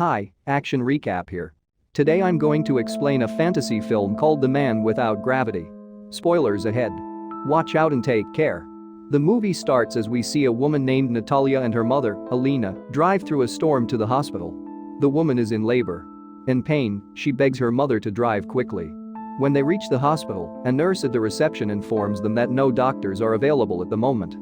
Hi, action recap here. Today I'm going to explain a fantasy film called The Man Without Gravity. Spoilers ahead. Watch out and take care. The movie starts as we see a woman named Natalia and her mother, Alina, drive through a storm to the hospital. The woman is in labor. In pain, she begs her mother to drive quickly. When they reach the hospital, a nurse at the reception informs them that no doctors are available at the moment.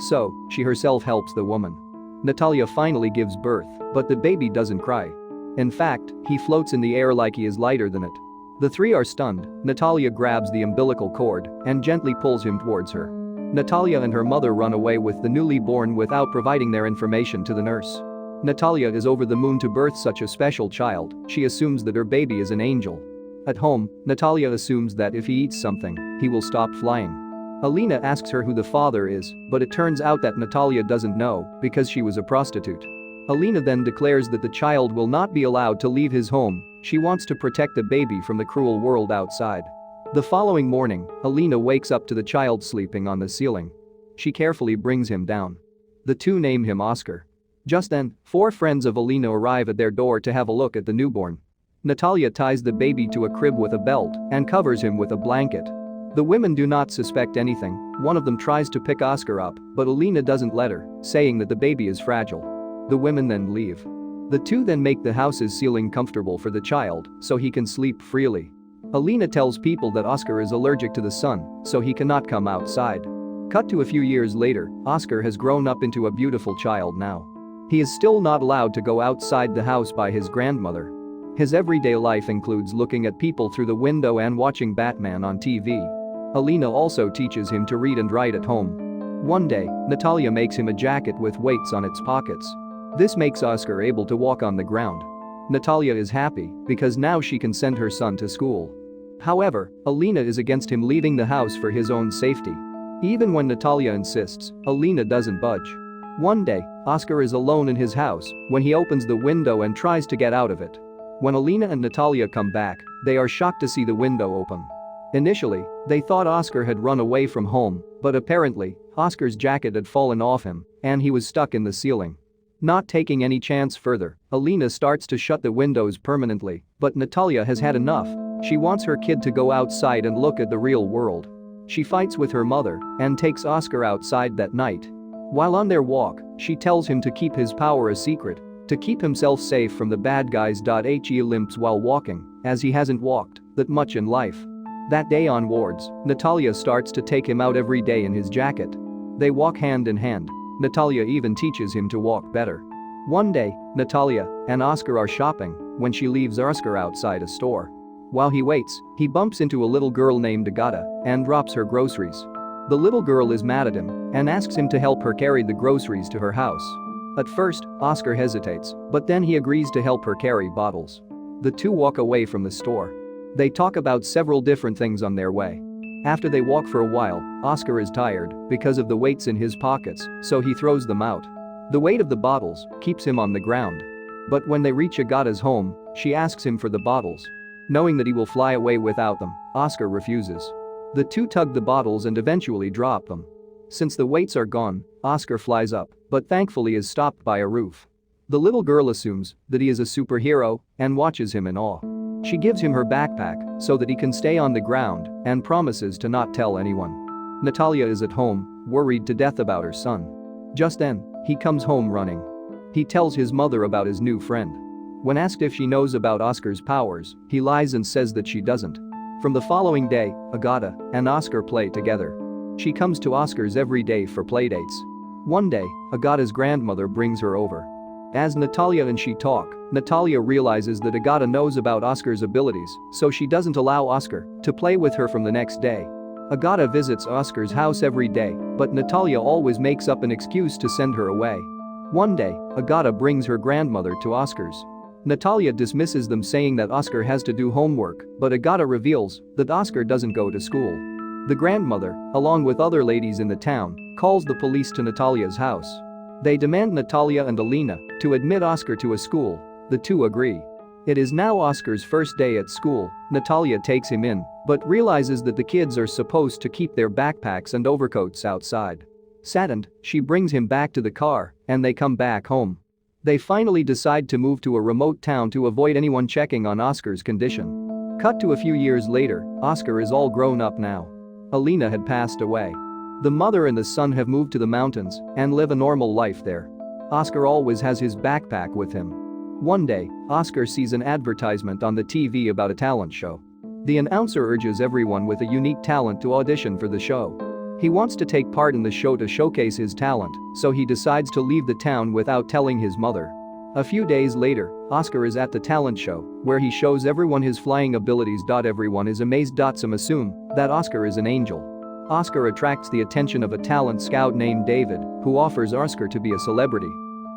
So, she herself helps the woman. Natalia finally gives birth, but the baby doesn't cry. In fact, he floats in the air like he is lighter than it. The three are stunned. Natalia grabs the umbilical cord and gently pulls him towards her. Natalia and her mother run away with the newly born without providing their information to the nurse. Natalia is over the moon to birth such a special child. She assumes that her baby is an angel. At home, Natalia assumes that if he eats something, he will stop flying. Alina asks her who the father is, but it turns out that Natalia doesn't know because she was a prostitute. Alina then declares that the child will not be allowed to leave his home. She wants to protect the baby from the cruel world outside. The following morning, Alina wakes up to the child sleeping on the ceiling. She carefully brings him down. The two name him Oscar. Just then, four friends of Alina arrive at their door to have a look at the newborn. Natalia ties the baby to a crib with a belt and covers him with a blanket. The women do not suspect anything. One of them tries to pick Oscar up, but Alina doesn't let her, saying that the baby is fragile. The women then leave. The two then make the house's ceiling comfortable for the child so he can sleep freely. Alina tells people that Oscar is allergic to the sun, so he cannot come outside. Cut to a few years later, Oscar has grown up into a beautiful child now. He is still not allowed to go outside the house by his grandmother. His everyday life includes looking at people through the window and watching Batman on TV. Alina also teaches him to read and write at home. One day, Natalia makes him a jacket with weights on its pockets. This makes Oscar able to walk on the ground. Natalia is happy because now she can send her son to school. However, Alina is against him leaving the house for his own safety. Even when Natalia insists, Alina doesn't budge. One day, Oscar is alone in his house when he opens the window and tries to get out of it. When Alina and Natalia come back, they are shocked to see the window open. Initially, they thought Oscar had run away from home, but apparently, Oscar's jacket had fallen off him and he was stuck in the ceiling. Not taking any chance further, Alina starts to shut the windows permanently, but Natalia has had enough. She wants her kid to go outside and look at the real world. She fights with her mother and takes Oscar outside that night. While on their walk, she tells him to keep his power a secret, to keep himself safe from the bad guys. He limps while walking, as he hasn't walked that much in life. That day onwards, Natalia starts to take him out every day in his jacket. They walk hand in hand. Natalia even teaches him to walk better. One day, Natalia and Oscar are shopping when she leaves Oscar outside a store. While he waits, he bumps into a little girl named Agata and drops her groceries. The little girl is mad at him and asks him to help her carry the groceries to her house. At first, Oscar hesitates, but then he agrees to help her carry bottles. The two walk away from the store. They talk about several different things on their way. After they walk for a while, Oscar is tired because of the weights in his pockets, so he throws them out. The weight of the bottles keeps him on the ground. But when they reach Agata's home, she asks him for the bottles. Knowing that he will fly away without them, Oscar refuses. The two tug the bottles and eventually drop them. Since the weights are gone, Oscar flies up, but thankfully is stopped by a roof. The little girl assumes that he is a superhero and watches him in awe. She gives him her backpack so that he can stay on the ground and promises to not tell anyone. Natalia is at home, worried to death about her son. Just then, he comes home running. He tells his mother about his new friend. When asked if she knows about Oscar's powers, he lies and says that she doesn't. From the following day, Agata and Oscar play together. She comes to Oscar's every day for playdates. One day, Agata's grandmother brings her over. As Natalia and she talk, Natalia realizes that Agata knows about Oscar's abilities, so she doesn't allow Oscar to play with her from the next day. Agata visits Oscar's house every day, but Natalia always makes up an excuse to send her away. One day, Agata brings her grandmother to Oscar's. Natalia dismisses them, saying that Oscar has to do homework, but Agata reveals that Oscar doesn't go to school. The grandmother, along with other ladies in the town, calls the police to Natalia's house. They demand Natalia and Alina to admit Oscar to a school. The two agree. It is now Oscar's first day at school. Natalia takes him in, but realizes that the kids are supposed to keep their backpacks and overcoats outside. Saddened, she brings him back to the car, and they come back home. They finally decide to move to a remote town to avoid anyone checking on Oscar's condition. Cut to a few years later, Oscar is all grown up now. Alina had passed away. The mother and the son have moved to the mountains and live a normal life there. Oscar always has his backpack with him. One day, Oscar sees an advertisement on the TV about a talent show. The announcer urges everyone with a unique talent to audition for the show. He wants to take part in the show to showcase his talent, so he decides to leave the town without telling his mother. A few days later, Oscar is at the talent show, where he shows everyone his flying abilities. Everyone is amazed. Some assume that Oscar is an angel. Oscar attracts the attention of a talent scout named David, who offers Oscar to be a celebrity.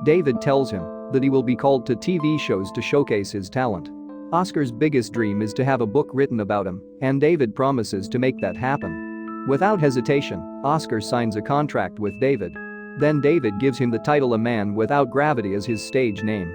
David tells him that he will be called to TV shows to showcase his talent. Oscar's biggest dream is to have a book written about him, and David promises to make that happen. Without hesitation, Oscar signs a contract with David. Then David gives him the title A Man Without Gravity as his stage name.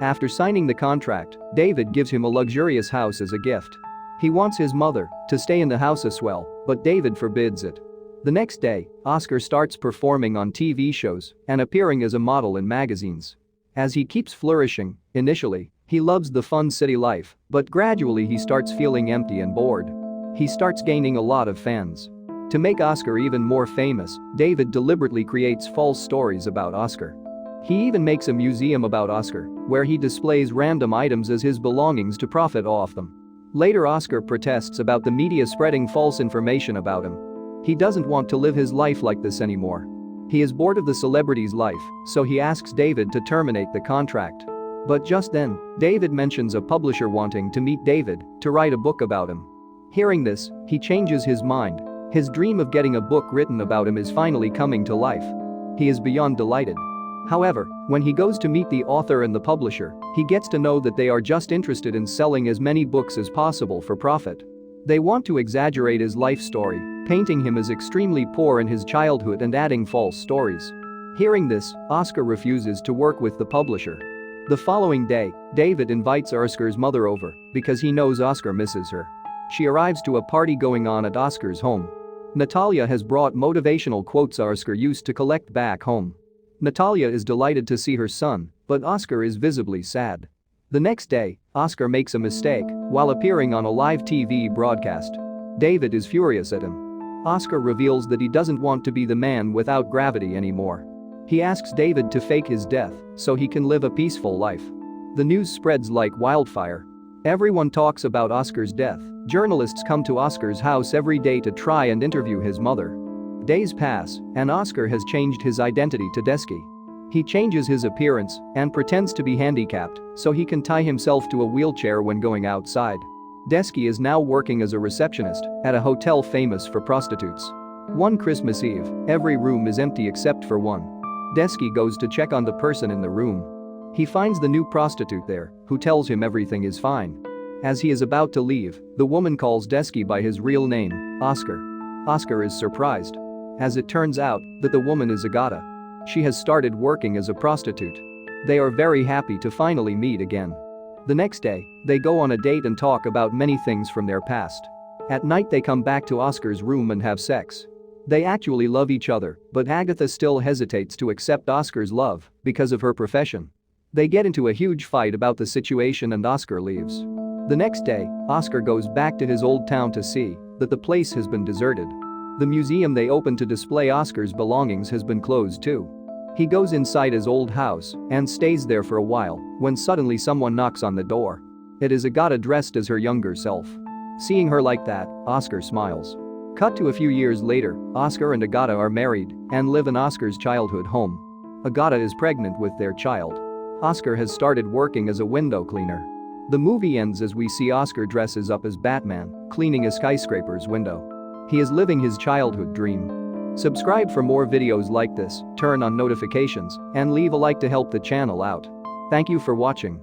After signing the contract, David gives him a luxurious house as a gift. He wants his mother to stay in the house as well, but David forbids it. The next day, Oscar starts performing on TV shows and appearing as a model in magazines. As he keeps flourishing, initially, he loves the fun city life, but gradually he starts feeling empty and bored. He starts gaining a lot of fans. To make Oscar even more famous, David deliberately creates false stories about Oscar. He even makes a museum about Oscar, where he displays random items as his belongings to profit off them. Later, Oscar protests about the media spreading false information about him. He doesn't want to live his life like this anymore. He is bored of the celebrity's life, so he asks David to terminate the contract. But just then, David mentions a publisher wanting to meet David to write a book about him. Hearing this, he changes his mind. His dream of getting a book written about him is finally coming to life. He is beyond delighted. However, when he goes to meet the author and the publisher, he gets to know that they are just interested in selling as many books as possible for profit. They want to exaggerate his life story, painting him as extremely poor in his childhood and adding false stories. Hearing this, Oscar refuses to work with the publisher. The following day, David invites Oscar's mother over because he knows Oscar misses her. She arrives to a party going on at Oscar's home. Natalia has brought motivational quotes Oscar used to collect back home. Natalia is delighted to see her son, but Oscar is visibly sad. The next day, Oscar makes a mistake while appearing on a live TV broadcast. David is furious at him. Oscar reveals that he doesn't want to be the man without gravity anymore. He asks David to fake his death so he can live a peaceful life. The news spreads like wildfire. Everyone talks about Oscar's death. Journalists come to Oscar's house every day to try and interview his mother. Days pass, and Oscar has changed his identity to Desky. He changes his appearance and pretends to be handicapped so he can tie himself to a wheelchair when going outside. Desky is now working as a receptionist at a hotel famous for prostitutes. One Christmas Eve, every room is empty except for one. Desky goes to check on the person in the room. He finds the new prostitute there, who tells him everything is fine. As he is about to leave, the woman calls Desky by his real name, Oscar. Oscar is surprised. As it turns out that the woman is Agata. She has started working as a prostitute. They are very happy to finally meet again. The next day, they go on a date and talk about many things from their past. At night they come back to Oscar's room and have sex. They actually love each other, but Agatha still hesitates to accept Oscar's love because of her profession. They get into a huge fight about the situation and Oscar leaves. The next day, Oscar goes back to his old town to see that the place has been deserted. The museum they opened to display Oscar's belongings has been closed too. He goes inside his old house and stays there for a while when suddenly someone knocks on the door. It is Agata dressed as her younger self. Seeing her like that, Oscar smiles. Cut to a few years later, Oscar and Agata are married and live in Oscar's childhood home. Agata is pregnant with their child. Oscar has started working as a window cleaner. The movie ends as we see Oscar dresses up as Batman, cleaning a skyscraper's window. He is living his childhood dream. Subscribe for more videos like this, turn on notifications, and leave a like to help the channel out. Thank you for watching.